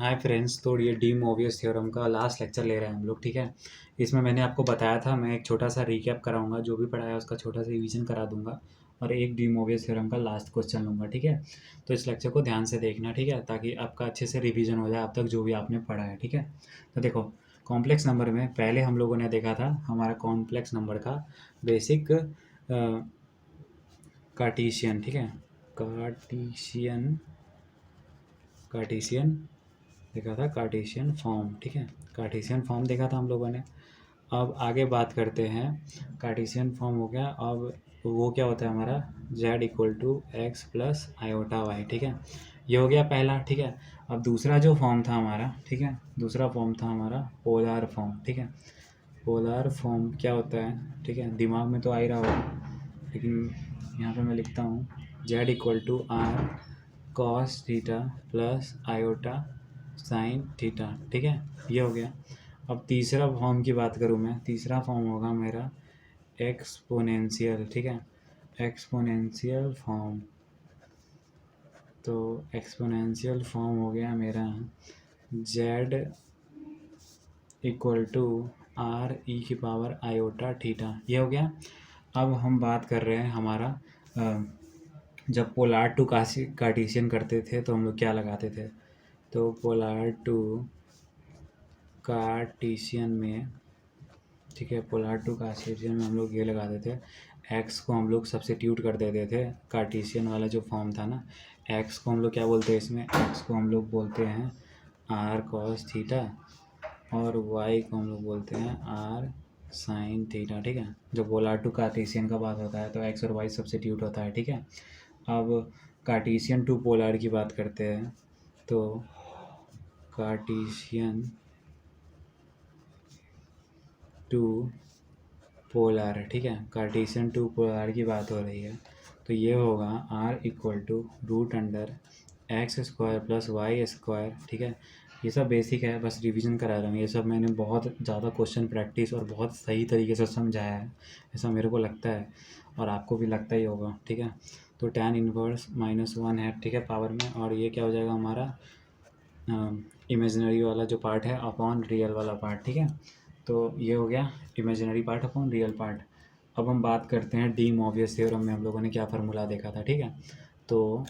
Hi friends, तो ये D मोवियस theorem का लास्ट लेक्चर ले रहे हैं हम लोग। ठीक है, इसमें मैंने आपको बताया था, मैं एक छोटा सा रिकैप कराऊंगा, जो भी पढ़ाया उसका छोटा सा रिवीजन करा दूंगा और एक डी मोवियस थ्योरम का लास्ट क्वेश्चन लूँगा। ठीक है, तो इस लेक्चर को ध्यान से देखना, ठीक है, ताकि आपका अच्छे से रिवीजन हो जाए अब तक जो भी आपने पढ़ा है। ठीक है, तो देखो, कॉम्प्लेक्स नंबर में पहले हम लोगों ने देखा था हमारा कॉम्प्लेक्स नंबर का बेसिक कार्टीशियन। ठीक है, कार्टीशियन कार्टीशियन देखा था, कार्टेशियन फॉर्म। ठीक है, कार्टेशियन फॉर्म देखा था हम लोगों ने। अब आगे बात करते हैं, कार्टेशियन फॉर्म हो गया। अब वो क्या होता है हमारा, z equal to x plus iota y. ठीक है, ये हो गया पहला। ठीक है, अब दूसरा जो फॉर्म था हमारा, ठीक है, दूसरा फॉर्म था हमारा पोलर फॉर्म। ठीक है, पोलर फॉर्म क्या होता है, ठीक है, दिमाग में तो आ ही रहा होगा, लेकिन यहाँ पे मैं लिखता हूँ z equal to r cos theta plus iota sine theta. ठीक है, ये हो गया। अब तीसरा फॉर्म की बात करूँ मैं, तीसरा फॉर्म होगा मेरा एक्सपोनेंशियल। ठीक है, एक्सपोनेंशियल फॉर्म। तो एक्सपोनेंशियल फॉर्म हो गया मेरा z equal to r e की पावर आयोटा थीटा, ये हो गया। अब हम बात कर रहे हैं हमारा जब पोलर टू कार्टेशियन करते थे तो हम लोग क्या लगाते थे, तो पोलर टू कार्टेशियन में, ठीक है, पोलर टू कार्टेशियन में हम लोग ये लगाते थे, एक्स को हम लोग सब्स्टिट्यूट कर देते थे। कार्टेशियन वाला जो फॉर्म था ना, एक्स को हम लोग क्या बोलते हैं इसमें, एक्स को हम लोग बोलते हैं आर कॉस थीटा और वाई को हम लोग बोलते हैं आर साइन थीटा। ठीक है, जब पोलर टू कार्टेशियन का बात होता है तो एक्स और वाई सब्स्टिट्यूट होता है। ठीक है, अब कार्टेशियन टू पोलर की बात करते हैं, तो कार्टेशियन टू पोलर, ठीक है, कार्टेशियन टू पोलर की बात हो रही है, तो ये होगा r equal to root under x square plus y square. ठीक है, ये सब बेसिक है, बस रिवीजन करा रहा हूँ। ये सब मैंने बहुत ज़्यादा क्वेश्चन प्रैक्टिस और बहुत सही तरीके से समझाया है, ऐसा मेरे को लगता है, और आपको भी लगता ही होगा। ठीक है, तो tan इनवर्स -1 है, ठीक है, पावर में, और ये क्या हो जाएगा हमारा इमेजिनरी वाला जो पार्ट है अपॉन रियल वाला पार्ट। ठीक है, तो ये हो गया imaginary part upon real part. अब हम बात करते हैं डी मोवियस थ्योरम में हम लोगों ने क्या फार्मूला देखा था। ठीक है, तो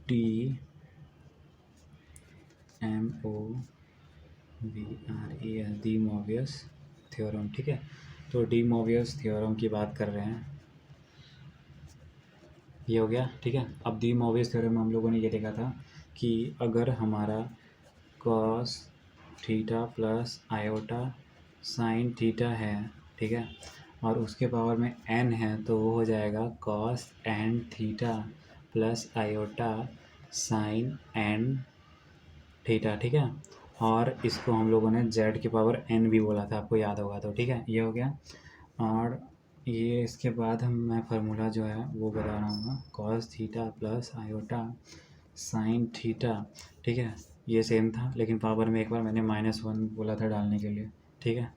डी MOVRES डी मोवियस थ्योरम। ठीक है, तो डी मोवियस थ्योरम की बात कर रहे हैं, ये हो गया। ठीक है, अब डी मोवियस थ्योरम में हम लोगों ने ये देखा था कि अगर हमारा cos theta plus iota sine theta है, ठीक है, और उसके पावर में n है, तो वो हो जाएगा cos n theta plus iota sine n theta. ठीक है, और इसको हम लोगों ने z की पावर n भी बोला था, आपको याद होगा तो। ठीक है, ये हो गया। और ये इसके बाद मैं फार्मूला जो है वो बता रहा हूँ, cos theta plus iota sine theta. ठीक है, ये सेम था, लेकिन पावर में एक बार मैंने -1 बोला था डालने के लिए। ठीक है,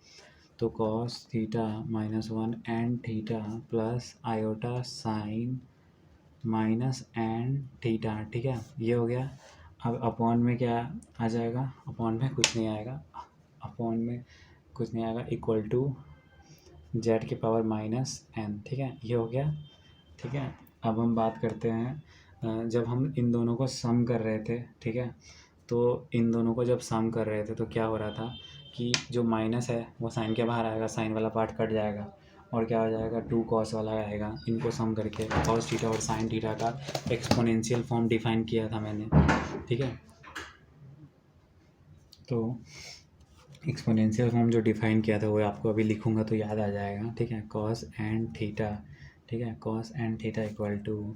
तो cos theta -1 n theta plus iota sine -n theta. ठीक है, ये हो गया। अब अपॉन में क्या आ जाएगा, अपॉन में कुछ नहीं आएगा, अपॉन में कुछ नहीं आएगा, इक्वल टू z की पावर -n। ठीक है, ये हो गया। ठीक है, अब हम बात करते हैं जब हम इन दोनों को सम कर रहे थे, ठीक है, तो इन दोनों को जब सम कर रहे थे तो क्या हो रहा था कि जो माइनस है वो साइन के बाहर आएगा, साइन वाला पार्ट कट जाएगा, और क्या हो जाएगा 2 कॉस वाला आएगा। इनको सम करके कॉस थीटा और साइन थीटा का एक्सपोनेंशियल फॉर्म डिफाइन किया था मैंने। ठीक है, तो एक्सपोनेंशियल फॉर्म जो डिफाइन किया था वो आपको अभी लिखूंगा तो याद आ जाएगा। ठीक है, कॉस एन थीटा, ठीक है, cos n theta equal to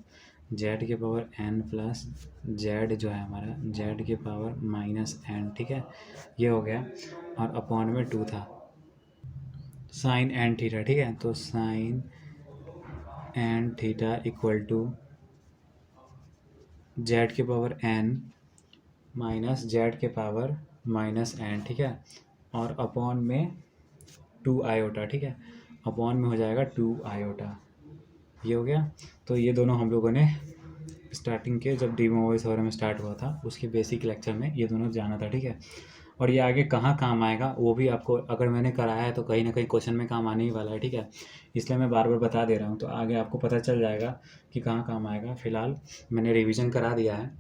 z के पावर n प्लस जेड जो है हमारा जेड के पावर -n। ठीक है, ये हो गया, और अपॉन में 2 था साइन एन थीटा। ठीक है, तो sine n theta equal to z के पावर n माइनस जेड के पावर -n। ठीक है, और अपॉन में 2 आयोटा। ठीक है, अपॉन में हो जाएगा 2 आयोटा, ये हो गया। तो ये दोनों हम लोगों ने स्टार्टिंग के जब डी मूवीज वगैरह में स्टार्ट हुआ था उसके बेसिक लेक्चर में ये दोनों जाना था, ठीक है। और ये आगे कहाँ काम आएगा वो भी आपको अगर मैंने कराया है तो कहीं ना कहीं क्वेश्चन में काम आने ही वाला है, ठीक है। इसलिए मैं बार बार बता दे रहा हूँ, तो आगे आपको पता चल जाएगा कि कहाँ काम आएगा। फिलहाल मैंने रिवीजन करा दिया है।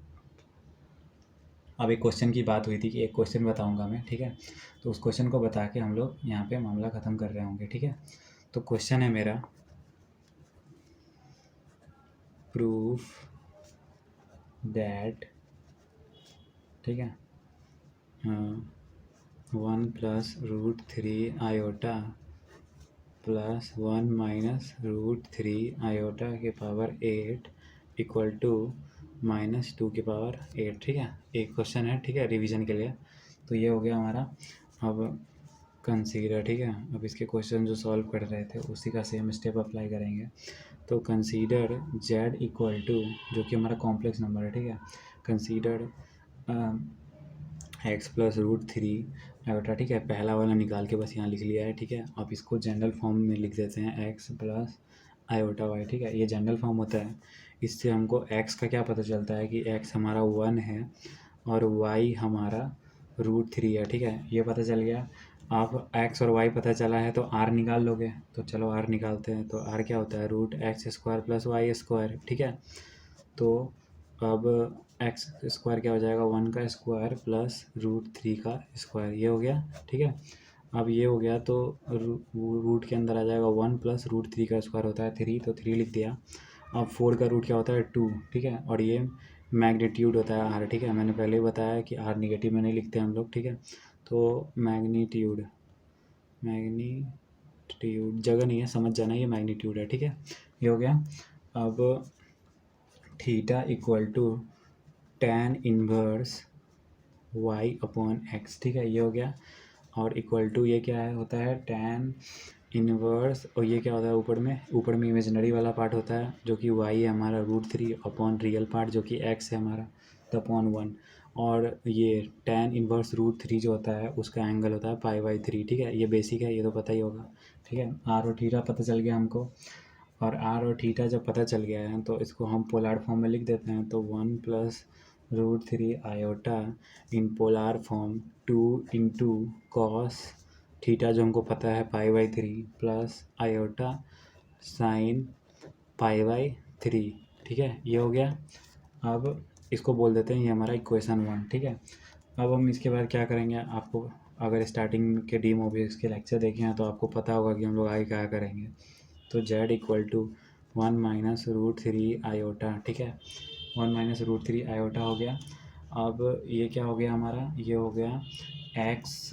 अब एक क्वेश्चन की बात हुई थी कि एक क्वेश्चन बताऊंगा मैं, ठीक है। तो उस क्वेश्चन को बता के हम लोग यहाँ पे मामला ख़त्म कर रहे होंगे, ठीक है। तो क्वेश्चन है मेरा, प्रूफ दैट, ठीक है, 1+√3 प्लस 1 - √3 इक्वल टू -2 ठीक है। एक क्वेश्चन है, ठीक है, रिवीजन के लिए। तो ये हो गया हमारा। अब कंसीडर, ठीक है, अब इसके क्वेश्चन जो सॉल्व कर रहे थे उसी का सेम स्टेप अप्लाई करेंगे। तो कंसीडर z इक्वल टू, जो कि हमारा कॉम्प्लेक्स नंबर है, ठीक है, कंसीडर x+√3 ठीक है। पहला वाला निकाल के बस यहाँ लिख लिया है, ठीक है। अब इसको जनरल फॉर्म में लिख देते हैं x+i/y, ठीक है। ये जनरल फॉर्म होता है। इससे हमको x का क्या पता चलता है कि x हमारा 1 है और y हमारा √3 है, ठीक है। ये पता चल गया। आप x और y पता चला है तो r निकाल लोगे। तो चलो r निकालते हैं। तो r क्या होता है, √x² + y², ठीक है। तो अब x² क्या हो जाएगा, 1 का स्क्वायर प्लस √3 का स्क्वायर, ये हो गया, ठीक है। अब ये हो गया तो रूट के अंदर आ जाएगा 1 + √3 का स्क्वायर होता है 3, तो 3 लिख दिया। अब 4 का रूट क्या होता है 2, ठीक है। और ये मैग्नीट्यूड होता है r, ठीक है। मैंने पहले ही बताया कि r निगेटिव में नहीं लिखते हम लोग, ठीक है। तो मैग्नीट्यूड जगह नहीं है, समझ जाना, ये मैग्नीट्यूड है, ठीक है। ये हो गया। अब theta equal to tan inverse y/x, ठीक है, ये हो गया। और इक्वल टू ये क्या है, होता है tan इनवर्स, और ये क्या होता है ऊपर में इमेजिनरी वाला पार्ट होता है जो कि y है हमारा √3 रियल पार्ट जो कि x है हमारा /1। और ये tan इनवर्स √3 जो होता है उसका एंगल होता है π/3, ठीक है। ये बेसिक है, ये तो पता ही होगा, ठीक है। r और थीटा पता चल गया हमको। और r और थीटा जब पता चल गया है तो इसको हम पोलर फॉर्म में लिख देते हैं। तो 1+√3 in polar form 2 into cos theta जो हमको पता है π/3 प्लस आयोटा साइन π/3, ठीक है। ये हो गया। अब इसको बोल देते हैं ये हमारा इक्वेशन 1, ठीक है। अब हम इसके बाद क्या करेंगे, आपको अगर स्टार्टिंग के डी मूवीज़ के लेक्चर देखे हैं तो आपको पता होगा कि हम लोग आगे क्या करेंगे। तो z इक्वल टू 1 - √3 ठीक है, 1 - √3 हो गया। अब ये क्या हो गया हमारा, ये हो गया x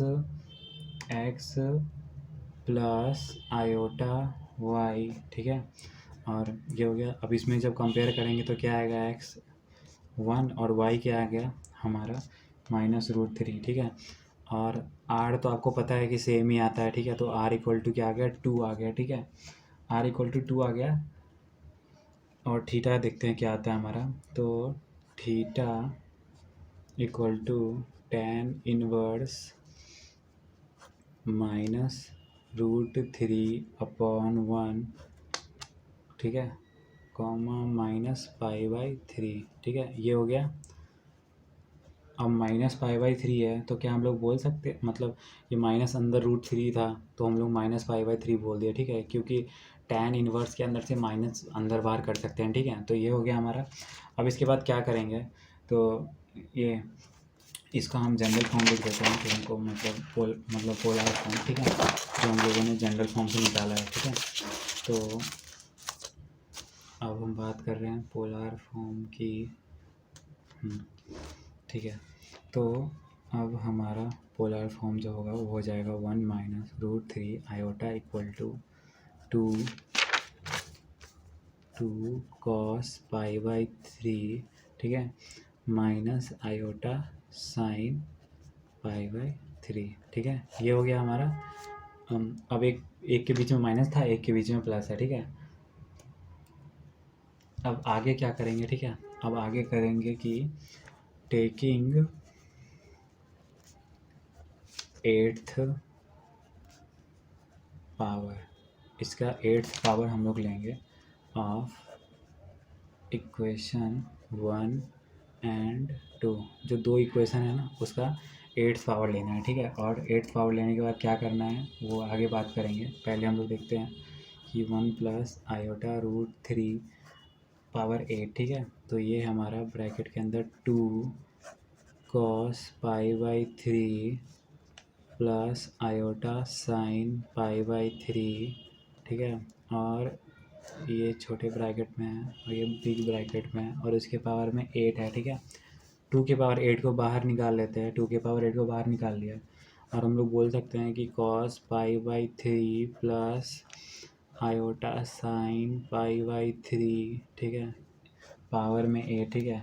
प्लस i/y, ठीक है। और ये हो गया। अब इसमें जब कंपेयर करेंगे तो क्या आएगा, x 1 और y क्या आ गया हमारा -√3, ठीक है। और r तो आपको पता है कि सेम ही आता है, ठीक है। तो r इक्वल टू क्या आ गया, 2 आ गया, ठीक है। r इक्वल टू 2 आ गया। और थीटा देखते हैं क्या आता है हमारा। तो theta equal to tan inverse -√3/1, ठीक है, कॉमा -π/3, ठीक है। ये हो गया। अब -π/3 है तो क्या हम लोग बोल सकते, मतलब ये माइनस अंदर √3 था तो हम लोग -π/3 बोल दिया, ठीक है, क्योंकि tan इनवर्स के अंदर से माइनस अंदर बाहर कर सकते हैं, ठीक है। तो ये हो गया हमारा। अब इसके बाद क्या करेंगे, तो ये इसका हम जनरल फॉर्म लिख देते हैं कि हमको मतलब पोलर फॉर्म, ठीक है, जो हम लोगों ने जनरल फॉर्म से निकाला है, ठीक है। तो अब हम बात कर रहे हैं पोलर फॉर्म की, ठीक है। तो अब हमारा पोलर फॉर्म जो होगा वो हो जाएगा 1 - √3 इक्वल टू 2 cos π/3, ठीक है, माइनस आयोटा साइन π/3, ठीक है। ये हो गया हमारा। अब एक के बीच में माइनस था, एक के बीच में प्लस है, ठीक है। अब आगे क्या करेंगे, ठीक है, अब आगे करेंगे कि टेकिंग 8th पावर, इसका 8th पावर हम लोग लेंगे ऑफ इक्वेशन 1 एंड 2, जो 2 इक्वेशन है ना उसका 8th पावर लेना है, ठीक है। और 8th पावर लेने के बाद क्या करना है वो आगे बात करेंगे। पहले हम लोग देखते हैं कि 1 प्लस आयोटा रूट 3 पावर 8, ठीक है। तो ये हमारा ब्रैकेट के अंदर 2 cos pi by 3 plus iota sine pi by 3, ठीक है। और ये छोटे ब्रैकेट में है और ये बिग ब्रैकेट में है और इसके पावर में 8 है, ठीक है। 2 के पावर 8 को बाहर निकाल लेते हैं, 2 के पावर 8 को बाहर निकाल लिया और हम लोग बोल सकते हैं कि cos pi by 3 plus iota sine pi by 3, ठीक है, पावर में 8, ठीक है।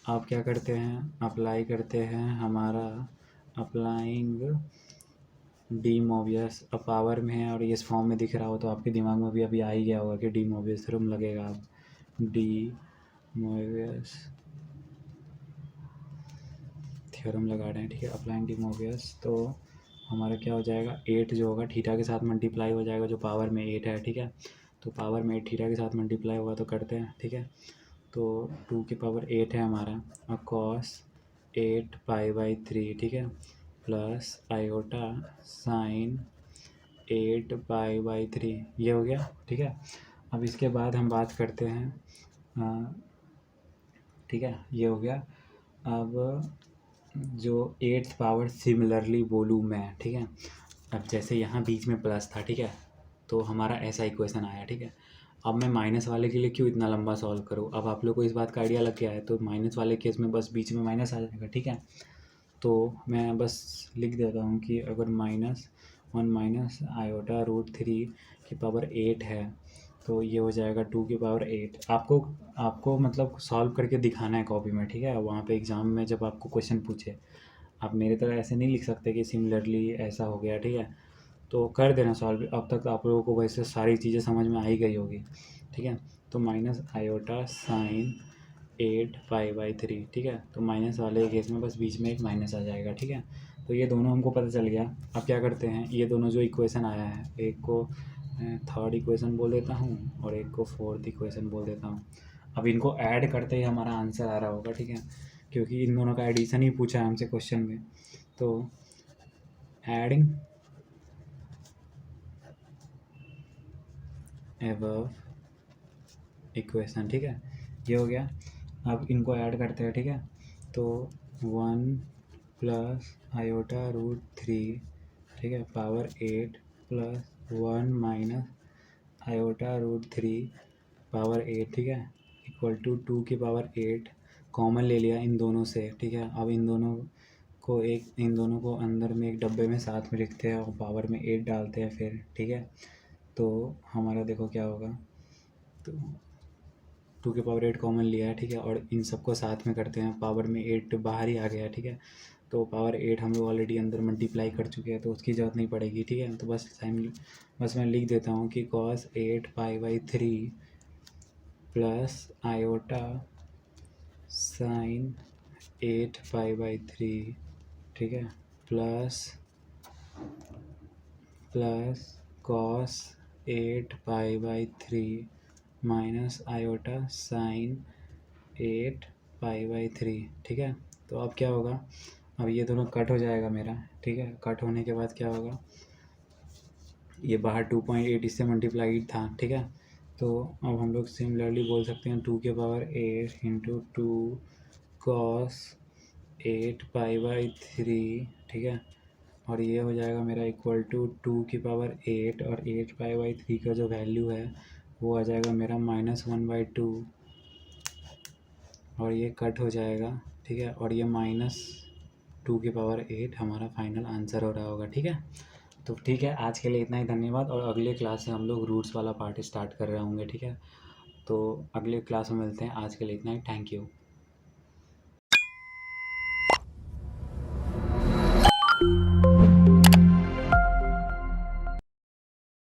अब क्या करते हैं, अप्लाई करते हैं हमारा अप्लाइंग डी मोबियस। अब पावर में है और ये इस फॉर्म में दिख रहा हो तो आपके दिमाग में भी अभी आ ही गया होगा कि डी मोबियस थ्योरम लगेगा। अब डी मोबियस थ्योरम लगा रहे हैं, ठीक है, अप्लाइंग डी मोबियस। तो हमारा क्या हो जाएगा, 8 जो होगा थीटा के साथ मल्टीप्लाई हो जाएगा, जो पावर में 8 है, ठीक है। तो पावर में 8 थीटा के साथ मल्टीप्लाई होगा तो करते हैं, ठीक है। तो 2 की पावर 8 है हमारा और cos 8 पाई बाई 3, ठीक है, plus iota sign 8 pi by 3, ये हो गया, ठीक है। अब इसके बाद हम बात करते हैं, ठीक है, ये हो गया। अब जो 8th पावर सिमिलरली बोलूँ मैं, ठीक है। अब जैसे यहाँ बीच में प्लस था, ठीक है, तो हमारा ऐसा इक्वेशन आया, ठीक है। अब मैं माइनस वाले के लिए क्यों इतना लंबा सॉल्व करूँ, अब आप लोग को इस बात का आइडिया लग गया है। तो माइनस वाले केस में बस बीच में माइनस आ जाएगा, ठीक है। तो मैं बस लिख देता हूँ कि अगर -1 माइनस आयोटा रूट 3 की पावर 8 है तो ये हो जाएगा 2 की पावर 8। आपको मतलब सॉल्व करके दिखाना है कॉपी में, ठीक है। वहाँ पे एग्ज़ाम में जब आपको क्वेश्चन पूछे, आप मेरे तरह ऐसे नहीं लिख सकते कि सिमिलरली ऐसा हो गया, ठीक है। तो कर देना सॉल्व। अब तक आप लोगों को वैसे सारी चीज़ें समझ में आ ही गई होगी, ठीक है। तो minus iota sine 8 pi by 3, ठीक है। तो माइनस वाले केस में बस बीच में एक माइनस आ जाएगा, ठीक है। तो ये दोनों हमको पता चल गया। अब क्या करते हैं, ये दोनों जो इक्वेशन आया है, एक को थर्ड इक्वेशन बोल देता हूँ और एक को फोर्थ इक्वेशन बोल देता हूँ। अब इनको ऐड करते ही हमारा आंसर आ रहा होगा, ठीक है, क्योंकि इन दोनों का एडिशन ही पूछा है हमसे क्वेश्चन में। तो एडिंग एबव इक्वेशन, ठीक है, ये हो गया। अब इनको ऐड करते हैं, ठीक है। तो 1 प्लस आयोटा रूट 3, ठीक है, power 8 plus 1 minus iota root 3 power 8, ठीक है, इक्वल टू 2 की पावर 8 कॉमन ले लिया इन दोनों से, ठीक है। अब इन दोनों को अंदर में एक डब्बे में साथ में लिखते हैं और पावर में 8 डालते हैं फिर, ठीक है। तो हमारा देखो क्या होगा, तो 2 की पावर 8 कॉमन लिया है, ठीक है, और इन सबको साथ में करते हैं, पावर में 8 बाहर ही आ गया है, ठीक है। तो पावर 8 हम लोग ऑलरेडी अंदर मल्टीप्लाई कर चुके हैं तो उसकी ज़रूरत नहीं पड़ेगी, ठीक है। तो बस मैं लिख देता हूँ कि cos 8 pi by 3 plus iota sign 8 pi by 3, ठीक है, plus cos 8 pi by 3 minus iota sine 8 pi by 3, ठीक है। तो अब क्या होगा, अब ये दोनों कट हो जाएगा मेरा, ठीक है। कट होने के बाद क्या होगा, ये बाहर 2.8 इससे मल्टीप्लाइड था, ठीक है। तो अब हम लोग सिमिलरली बोल सकते हैं 2 के power 8 into 2 cos 8 pi by 3, ठीक है, और ये हो जाएगा मेरा इक्वल टू 2 की पावर 8 और 8 पाई बाई 3 का जो वैल्यू है वो आ जाएगा मेरा -1/2 और ये कट हो जाएगा, ठीक है। और ये -2 की पावर 8 हमारा फाइनल आंसर हो रहा होगा, ठीक है। तो ठीक है, आज के लिए इतना ही, धन्यवाद। और अगले क्लास से हम लोग रूट्स वाला पार्ट स्टार्ट कर रहे होंगे, ठीक है। तो अगले क्लास में मिलते हैं, आज के लिए इतना ही, थैंक यू।